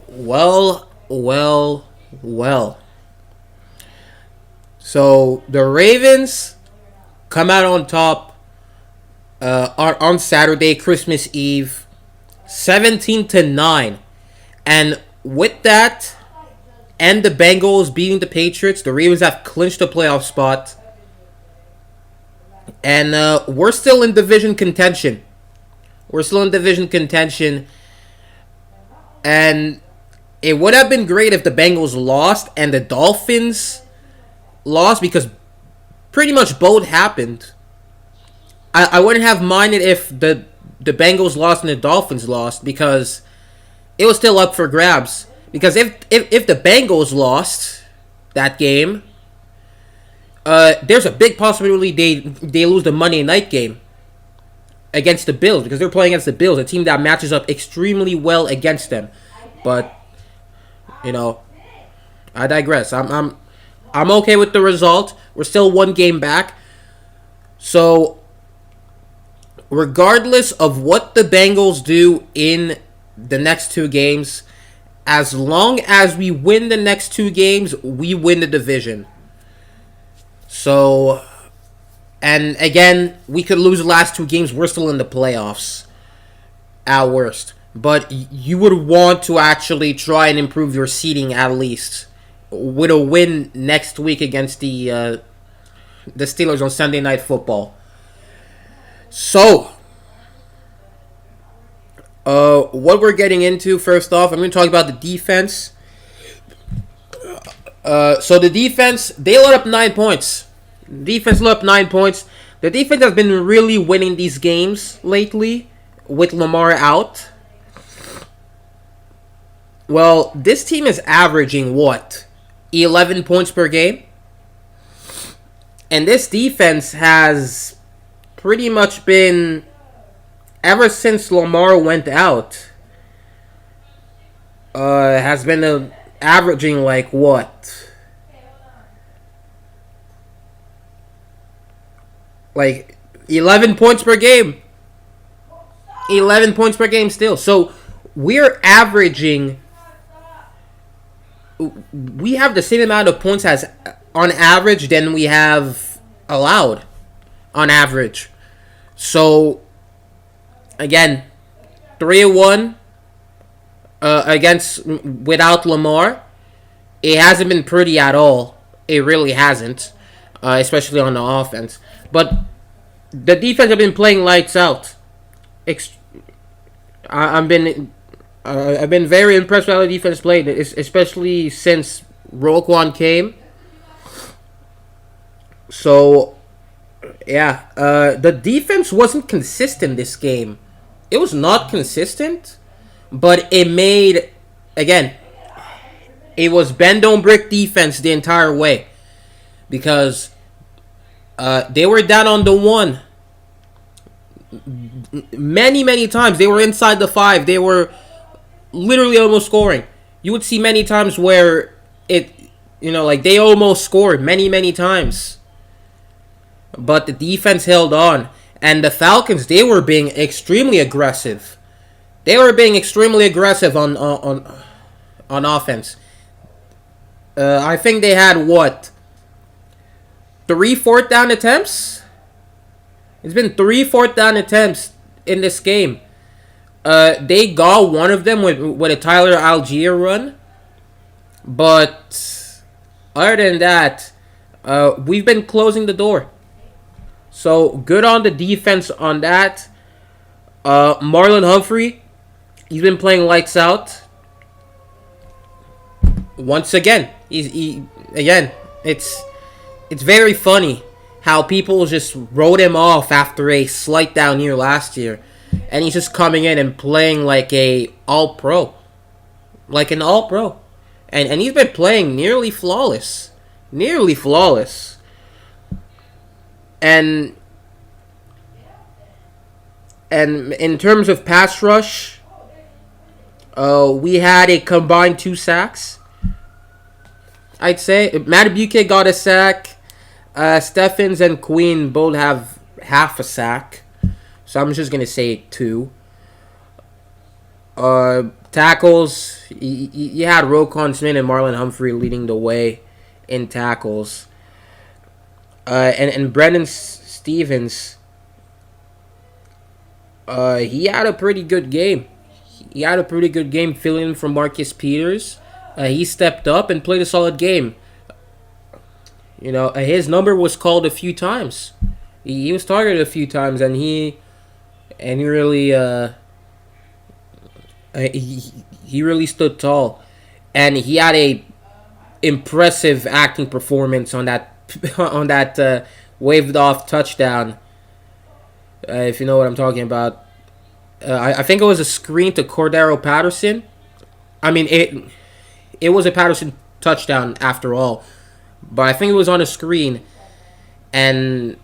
Well, well, well. So the Ravens come out on top on Saturday, Christmas Eve, 17-9, and with that, and the Bengals beating the Patriots, the Ravens have clinched a playoff spot, and we're still in division contention. We're still in division contention, and it would have been great if the Bengals lost and the Dolphins lost, because pretty much both happened. I wouldn't have minded if the Bengals lost and the Dolphins lost, because it was still up for grabs. Because if the Bengals lost that game, there's a big possibility they lose the Monday night game against the Bills, because they're playing against the Bills, a team that matches up extremely well against them. But I digress. I'm okay with the result. We're still one game back. So regardless of what the Bengals do in the next two games, as long as we win the next two games, we win the division. So, and again, we could lose the last two games. We're still in the playoffs at worst. But you would want to actually try and improve your seeding at least with a win next week against the Steelers on Sunday Night Football. So, what we're getting into, first off, I'm going to talk about the defense. So the defense, they let up 9 points. Defense let up 9 points. The defense has been really winning these games lately with Lamar out. Well, this team is averaging, 11 points per game? And this defense has pretty much been, ever since Lamar went out, has been averaging like 11 points per game. 11 points per game still. So we're averaging, we have the same amount of points as on average than we have allowed on average. So again, 3-1 against without Lamar. It hasn't been pretty at all. It really hasn't, especially on the offense. But the defense have been playing lights out. I've been very impressed with how the defense played, especially since Roquan came. So, yeah, the defense wasn't consistent this game. It was not consistent, but it made, again, it was bend don't break defense the entire way, because they were down on the one many times. They were inside the 5. They were literally almost scoring. You would see many times where they almost scored many times. But the defense held on. And the Falcons, they were being extremely aggressive. They were being extremely aggressive on offense. I think they had 3 4th down attempts? It's been 3 4th down attempts in this game. They got one of them with a Tyler Algier run. But other than that, we've been closing the door. So good on the defense on that. Marlon Humphrey, he's been playing lights out. Once again, it's very funny how people just wrote him off after a slight down year last year, and he's just coming in and playing like an all-pro, and he's been playing nearly flawless. And in terms of pass rush, we had a combined 2 sacks. I'd say Matt Buke got a sack. Steffens and Queen both have half a sack, so I'm just gonna say 2. Tackles, you had Roquan Smith and Marlon Humphrey leading the way in tackles. And Brendan Stevens, he had a pretty good game. He had a pretty good game filling in for Marcus Peters. He stepped up and played a solid game. His number was called a few times. He was targeted a few times, and he really he really stood tall, and he had a impressive acting performance on that on that waved off touchdown. If you know what I'm talking about, I think it was a screen to Cordero Patterson. I mean it was a Patterson touchdown after all, but I think it was on a screen, and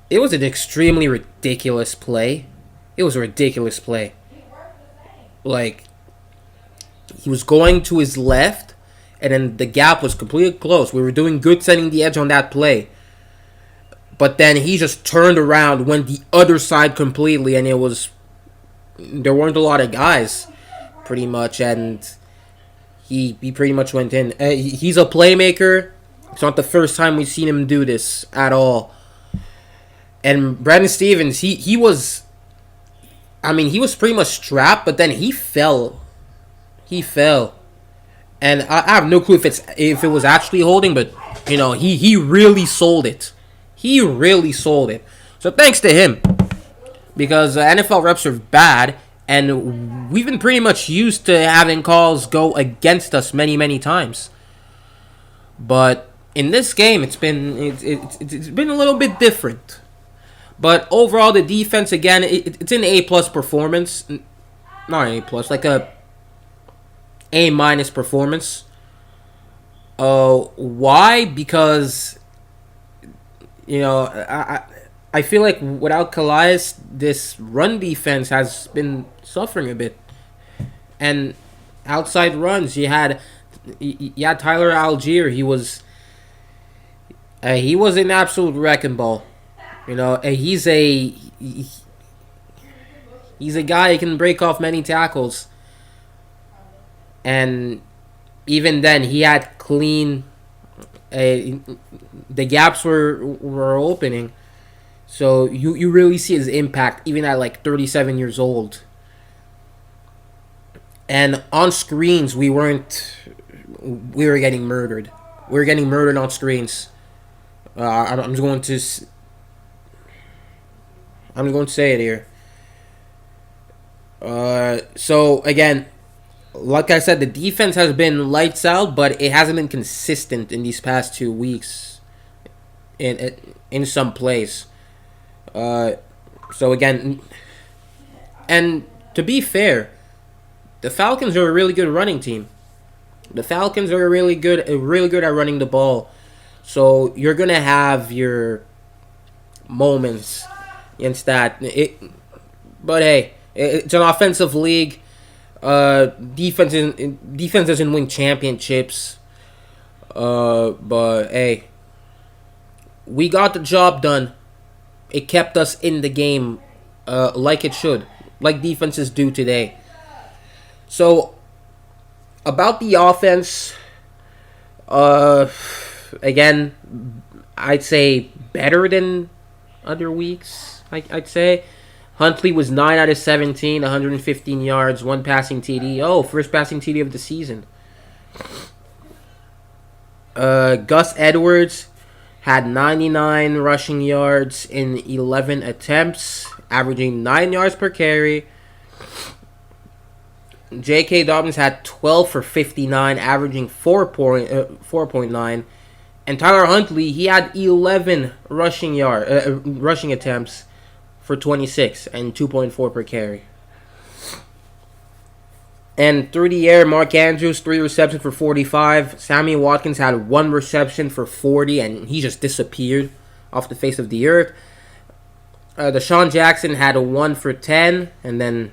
it was an extremely ridiculous play. It was a ridiculous play. Like, he was going to his left, and then the gap was completely closed. We were doing good setting the edge on that play. But then he just turned around, went the other side completely, and there weren't a lot of guys, pretty much, and he pretty much went in. He's a playmaker. It's not the first time we've seen him do this at all. And Brandon Stevens, he was pretty much strapped, but then he fell. And I have no clue if it was actually holding, but he really sold it. He really sold it. So thanks to him, because NFL refs are bad, and we've been pretty much used to having calls go against us many, many times. But in this game, it's been a little bit different. But overall, the defense, again, it's an A-plus performance. Not an A-plus, like a A- performance. Why? Because, I feel like without Calais, this run defense has been suffering a bit. And outside runs, you had Tyler Algier. He was an absolute wrecking ball. He's a guy who can break off many tackles, and even then he had clean. The gaps were opening, so you really see his impact even at like 37 years old. And on screens, we were getting murdered. We were getting murdered on screens. I'm going to say it here. So again, like I said, the defense has been lights out, but it hasn't been consistent in these past 2 weeks. In some plays. So again, and to be fair, the Falcons are a really good running team. The Falcons are really good at running the ball. So you're gonna have your moments against that. But hey, it's an offensive league. Defense doesn't win championships. But hey, we got the job done. It kept us in the game, like it should, like defenses do today. So about the offense, again, I'd say better than other weeks. I'd say Huntley was 9 out of 17, 115 yards, 1 passing TD. Oh, first passing TD of the season. Gus Edwards had 99 rushing yards in 11 attempts, averaging 9 yards per carry. J.K. Dobbins had 12 for 59, averaging 4.9. And Tyler Huntley, he had 11 rushing attempts for 26 and 2.4 per carry. And through the air, Mark Andrews, 3 receptions for 45. Sammy Watkins had 1 reception for 40, and he just disappeared off the face of the earth. Deshaun Jackson had a 1 for 10, and then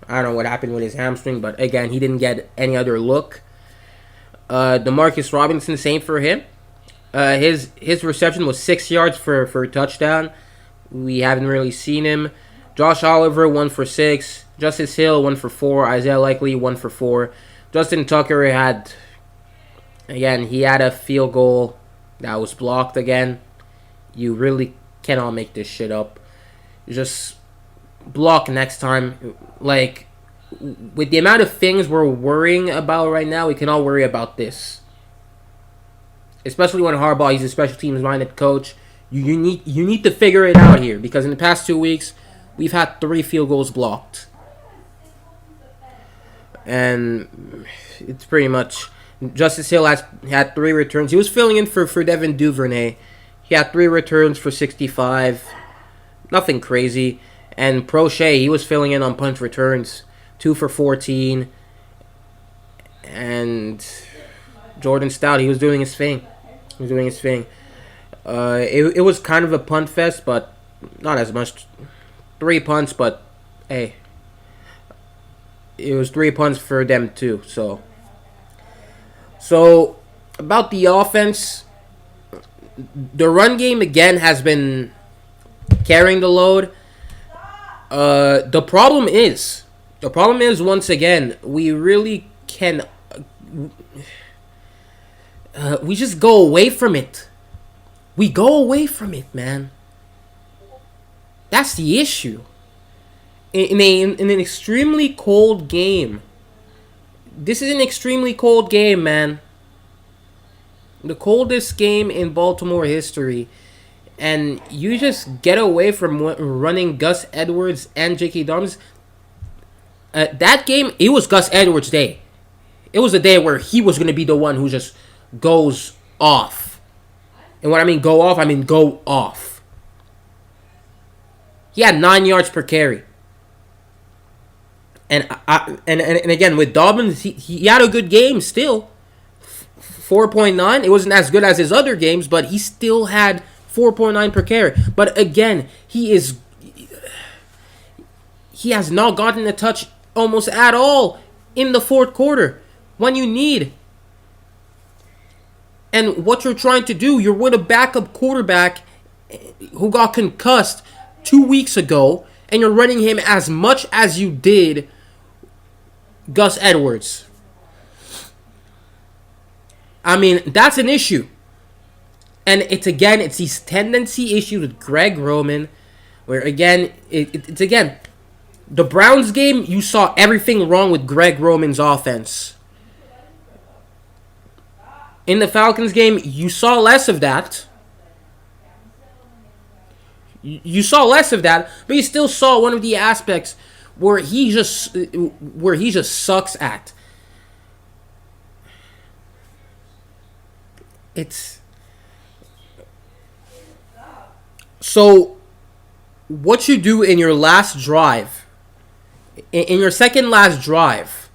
I don't know what happened with his hamstring, but again, he didn't get any other look. DeMarcus Robinson, same for him. His reception was 6 yards for a touchdown. We haven't really seen him. Josh Oliver, 1 for 6. Justice Hill 1 for 4. Isaiah Likely 1 for 4. Justin Tucker had a field goal that was blocked again. You really cannot make this shit up. You just block next time. Like, with the amount of things we're worrying about right now, we cannot worry about this. Especially when Harbaugh, he's a special teams minded coach. You need to figure it out here, because in the past 2 weeks we've had 3 field goals blocked. And it's pretty much Justice Hill had 3 returns. He was filling in for Devin Duvernay. He had 3 returns for 65. Nothing crazy. And Prochet, he was filling in on punt returns. 2 for 14. And Jordan Stout, he was doing his thing. It was kind of a punt fest, but not as much. 3 punts, but hey, it was 3 punts for them too. So about the offense, the run game again has been carrying the load. The problem is once again, we really can. We just go away from it. We go away from it, man. That's the issue. In an extremely cold game. This is an extremely cold game, man. The coldest game in Baltimore history. And you just get away from running Gus Edwards and J.K. Dobbins. That game, it was Gus Edwards' day. It was a day where he was going to be the one who just goes off. And when I mean go off, I mean go off. He had 9 yards per carry. And again, with Dobbins, he had a good game still. 4.9. It wasn't as good as his other games, but he still had 4.9 per carry. But again, he has not gotten a touch almost at all in the fourth quarter when you need. And what you're trying to do, you're with a backup quarterback who got concussed 2 weeks ago, and you're running him as much as you did Gus Edwards. I mean, that's an issue. And it's these tendency issues with Greg Roman, where again, it's the Browns game, you saw everything wrong with Greg Roman's offense. In the Falcons game, you saw less of that. You saw less of that, but you still saw one of the aspects where he just sucks at. It's so what you do in your last drive, in your second last drive,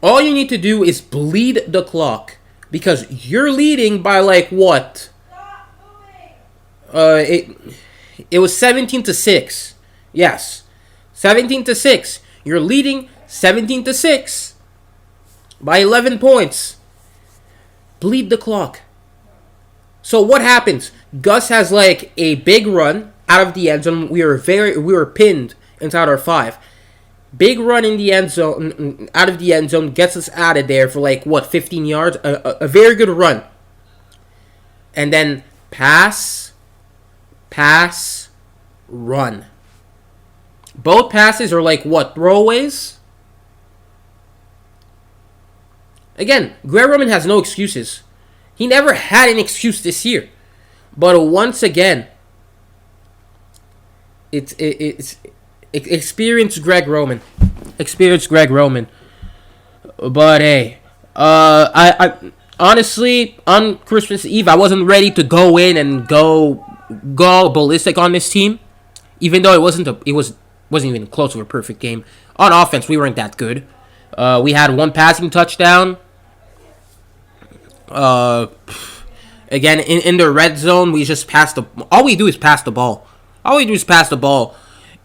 all you need to do is bleed the clock, because you're leading by like what? It was 17-6. Yes. 17-6. You're leading 17-6 by 11 points. Bleed the clock. So what happens? Gus has like a big run out of the end zone. We were pinned inside our 5. Big run in the end zone, out of the end zone, gets us out of there for like what, 15 yards? A very good run. And then pass, run. Both passes are like what, throwaways? Again, Greg Roman has no excuses. He never had an excuse this year. But once again, it's experience Greg Roman. But hey, I honestly, on Christmas Eve, I wasn't ready to go in and go ballistic on this team, even though it wasn't even close to a perfect game. On offense, we weren't that good. We had 1 passing touchdown. Again, in the red zone, we just passed the. All we do is pass the ball.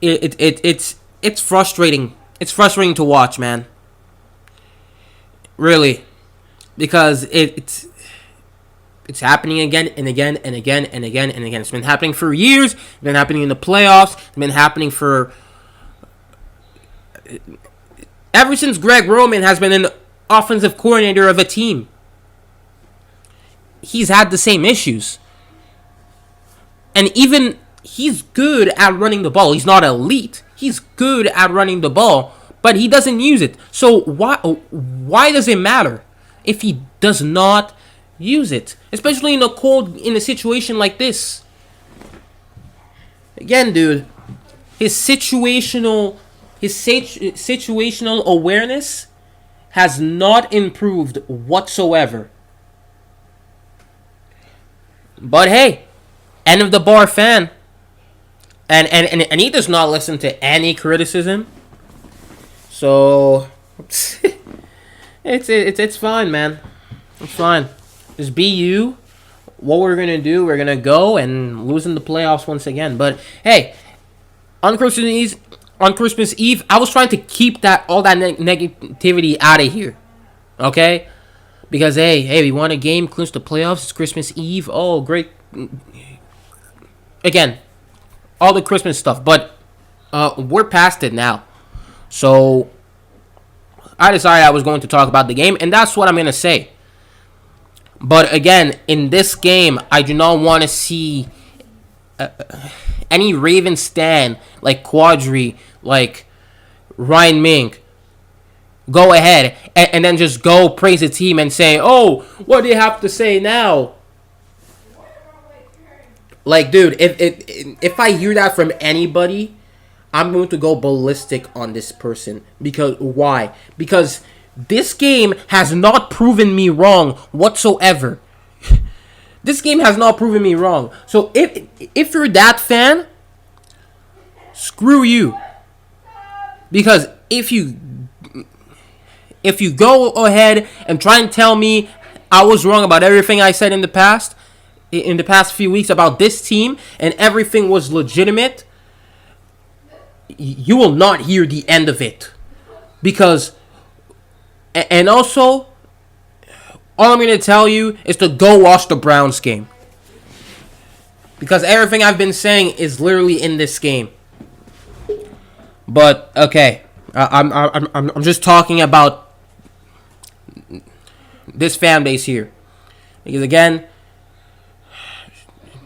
It's frustrating. It's frustrating to watch, man. Really, because it's happening again and again and again and again and again. It's been happening for years. It's been happening in the playoffs. It's been happening for ever since Greg Roman has been an offensive coordinator of a team, he's had the same issues. And even he's good at running the ball. He's not elite. He's good at running the ball, but he doesn't use it. So why does it matter if he does not use it? Especially in a situation like this. Again, dude, his situational awareness has not improved whatsoever. But hey, end of the bar fan. And he does not listen to any criticism. So it's fine, man. It's fine. Just be you. What we're gonna do, we're gonna go and lose in the playoffs once again. But hey, on Christmas Eve, I was trying to keep all that negativity out of here. Okay? Because hey, we won a game, clinch the playoffs. It's Christmas Eve. Oh, great. Again, all the Christmas stuff, but we're past it now. So I decided I was going to talk about the game, and that's what I'm going to say. But again, in this game, I do not want to see any Raven stan like Quadri, like Ryan Mink, go ahead and then just go praise the team and say, oh, what do you have to say now? Like, dude, if I hear that from anybody, I'm going to go ballistic on this person. Because why? Because this game has not proven me wrong whatsoever. This game has not proven me wrong. So if you're that fan, screw you. Because if you go ahead and try and tell me I was wrong about everything I said in the past few weeks about this team and everything was legitimate, you will not hear the end of it. Because, and also, all I'm going to tell you is to go watch the Browns game. Because everything I've been saying is literally in this game. But, okay, I'm just talking about this fan base here. Because again,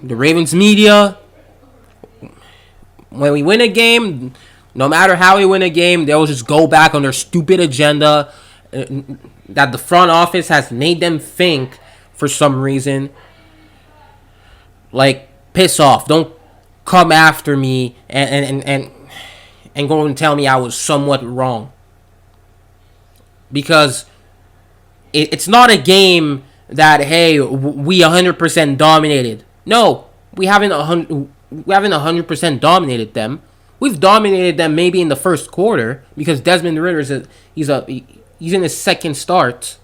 the Ravens media, when we win a game, no matter how we win a game, they'll just go back on their stupid agenda that the front office has made them think for some reason. Like, piss off. Don't come after me and go and tell me I was somewhat wrong. Because it's not a game that, hey, we 100% dominated. No, we haven't 100% dominated them. We've dominated them maybe in the first quarter because Desmond Ridder he's in his second start.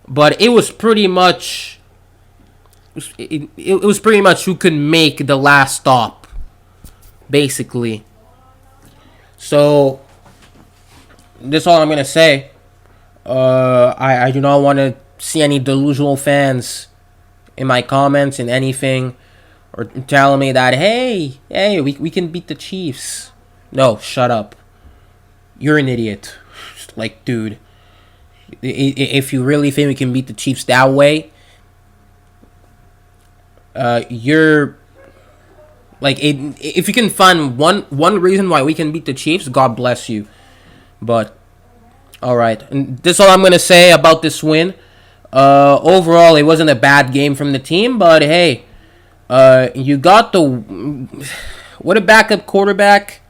But it was pretty much it was pretty much who could make the last stop, basically. So that's all I'm gonna say. I do not want to see any delusional fans in my comments and anything, or telling me that hey, we can beat the Chiefs. No, shut up. You're an idiot. Like, dude, if you really think we can beat the Chiefs that way, you're like, if you can find one reason why we can beat the Chiefs, God bless you. But all right, and this is all I'm gonna say about this win. Overall, it wasn't a bad game from the team, but hey, you got with a backup quarterback,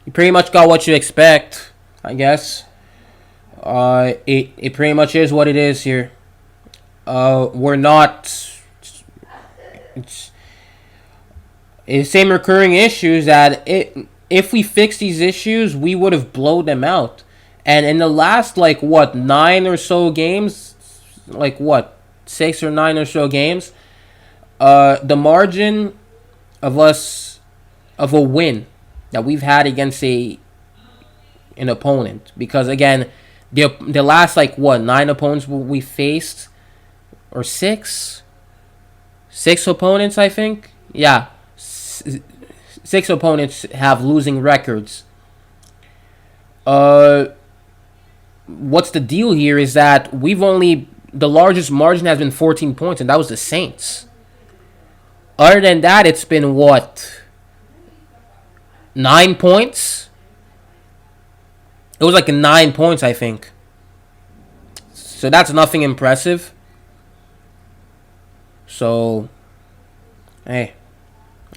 you pretty much got what you expect, I guess. It pretty much is what it is here. We're not. It's the same recurring issues that if we fix these issues, we would have blown them out. And in the last, 9 or so games, 6 or 9 or so games, the margin of a win that we've had against an opponent, because again, the last 9 opponents we faced, or 6 opponents, I think, yeah, 6 opponents have losing records. Uh, what's the deal here is that the largest margin has been 14 points, and that was the Saints. Other than that, it's been what, 9 points? It was like 9 points, I think. So that's nothing impressive. So, hey,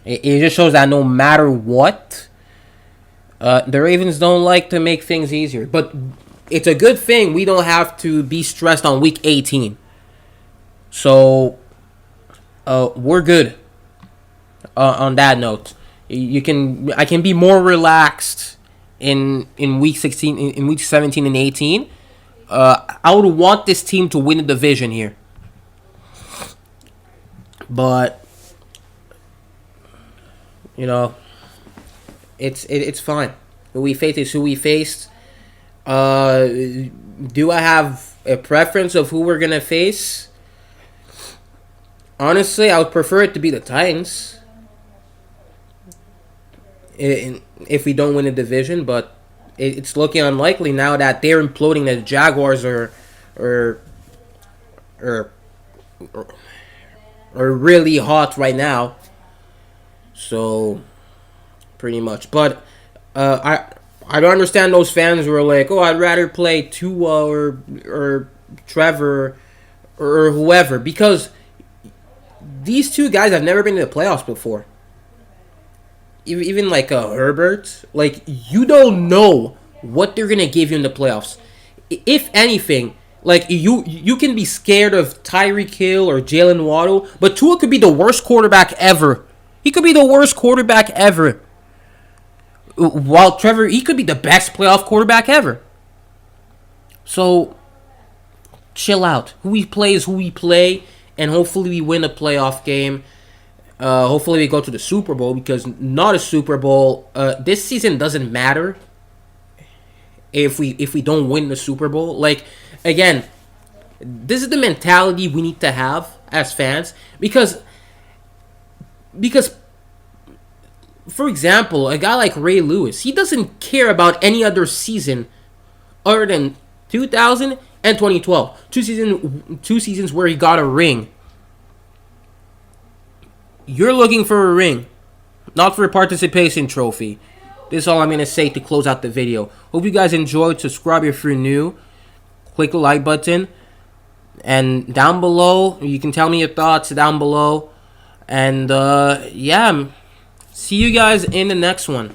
it just shows that no matter what, the Ravens don't like to make things easier. But it's a good thing we don't have to be stressed on week 18. So, we're good. On that note, I can be more relaxed in week 16, in week 17 and 18. I would want this team to win the division here, but you know, it's fine. Who we faced is who we faced. Do I have a preference of who we're gonna face? Honestly, I would prefer it to be the Titans if we don't win the division, but it's looking unlikely now that they're imploding. The Jaguars are are really hot right now. So pretty much, but I don't understand those fans who are like, oh, I'd rather play Tua or Trevor or whoever, because these two guys have never been in the playoffs before. Even like Herbert, like, you don't know what they're gonna give you in the playoffs. If anything, like, you can be scared of Tyreek Hill or Jalen Waddle, but Tua could be the worst quarterback ever. He could be the worst quarterback ever. While Trevor, he could be the best playoff quarterback ever. So chill out. Who we play is who we play, and hopefully we win a playoff game. Hopefully we go to the Super Bowl, because not a Super Bowl. This season doesn't matter if we don't win the Super Bowl. Like, again, this is the mentality we need to have as fans, because for example, a guy like Ray Lewis, he doesn't care about any other season other than 2000 and 2012. Two seasons where he got a ring. You're looking for a ring, not for a participation trophy. This is all I'm going to say to close out the video. Hope you guys enjoyed. Subscribe if you're new. Click the like button. And down below, you can tell me your thoughts down below. And yeah, see you guys in the next one.